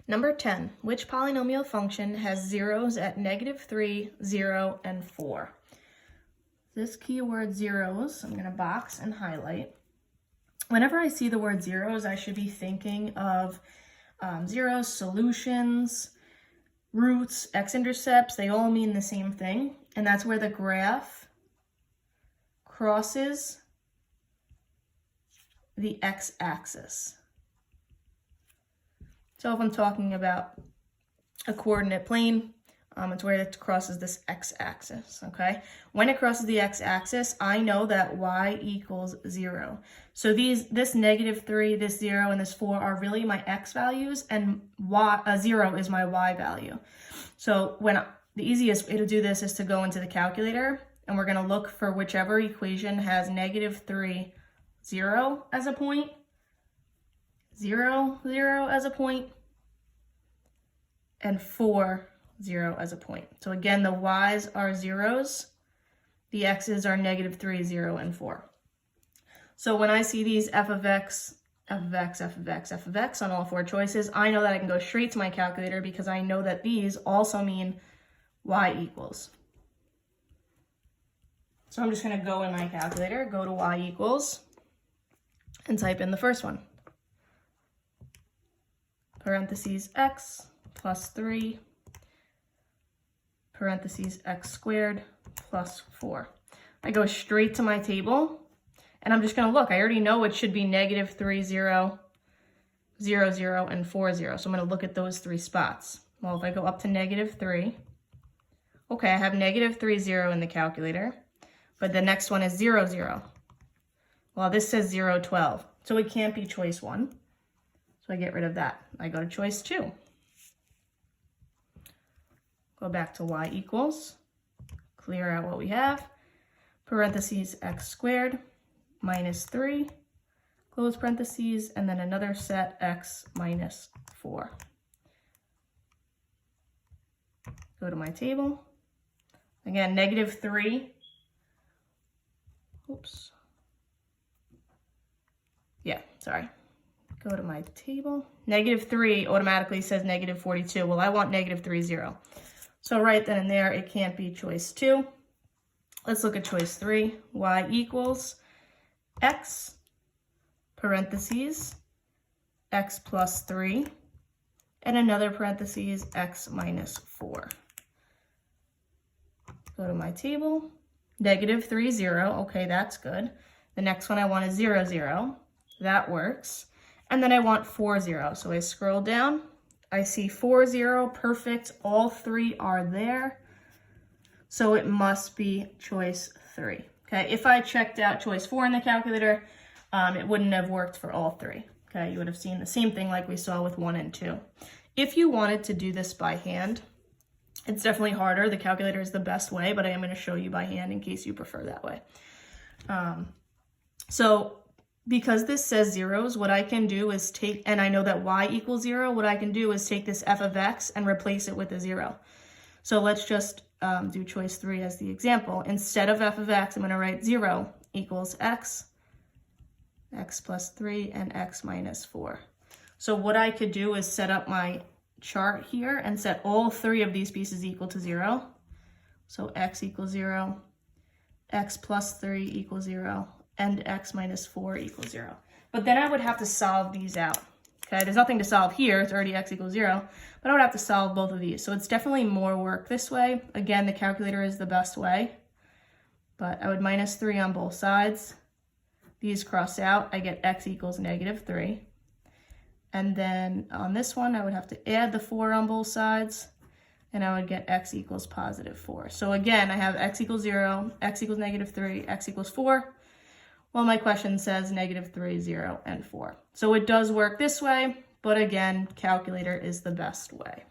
Number 10, which polynomial function has zeros at -3, 0, and 4? This keyword zeros, I'm going to box and highlight. Whenever I see the word zeros, I should be thinking of zeros, solutions, roots, x-intercepts. They all mean the same thing, and that's where the graph crosses the x-axis. So if I'm talking about a coordinate plane, it's where it crosses this x-axis, okay? When it crosses the x-axis, I know that y equals 0. So this -3, this 0, and this 4 are really my x values, and 0 is my y value. So the easiest way to do this is to go into the calculator, and we're going to look for whichever equation has -3, 0 as a point, 0, 0 as a point, and 4, 0 as a point. So again, the y's are zeros, the x's are -3, 0, and 4. So when I see these f of x, f of x, f of x, f of x on all 4 choices, I know that I can go straight to my calculator because I know that these also mean y equals. So I'm just going to go in my calculator, go to y equals, and type in the first one. Parentheses x plus 3, parentheses x squared plus 4. I go straight to my table, and I'm just going to look. I already know it should be -3, 0, 0, 0, and 4, 0. So I'm going to look at those 3 spots. Well, if I go up to -3, okay, I have -3, 0 in the calculator, but the next one is 0, 0. Well, this says 0, 12, so it can't be choice 1. So I get rid of that. I go to choice 2. Go back to y equals, clear out what we have, parentheses x squared minus 3, close parentheses, and then another set x minus 4. Go to my table. Again, -3. Oops. Yeah, sorry. Go to my table. -3 automatically says -42. Well, I want -3, 0. So right then and there, it can't be choice 2. Let's look at choice 3. Y equals x, parentheses, x plus 3, and another parentheses, x minus 4. Go to my table. -3, 0. Okay, that's good. The next one I want is 0, 0. That works. And then I want 4, 0. So I scroll down. I see 4, 0, perfect. All 3 are there. So it must be choice 3. Okay, if I checked out choice 4 in the calculator, it wouldn't have worked for all 3. Okay, you would have seen the same thing like we saw with 1 and 2. If you wanted to do this by hand, it's definitely harder. The calculator is the best way, but I am going to show you by hand in case you prefer that way. So because this says zeros, what I can do is take, and I know that y equals 0, what I can do is take this f of x and replace it with a 0. So let's just do choice 3 as the example. Instead of f of x, I'm going to write 0 equals x, x plus 3, and x minus 4. So what I could do is set up my chart here and set all 3 of these pieces equal to 0. So x equals 0, x plus 3 equals 0, and x minus 4 equals 0. But then I would have to solve these out. Okay, there's nothing to solve here. It's already x equals 0. But I would have to solve both of these. So it's definitely more work this way. Again, the calculator is the best way. But I would minus 3 on both sides. These cross out. I get x equals -3. And then on this one, I would have to add the 4 on both sides. And I would get x equals +4. So again, I have x equals 0, x equals -3, x equals 4. Well, my question says -3, 0, and 4. So it does work this way, but again, calculator is the best way.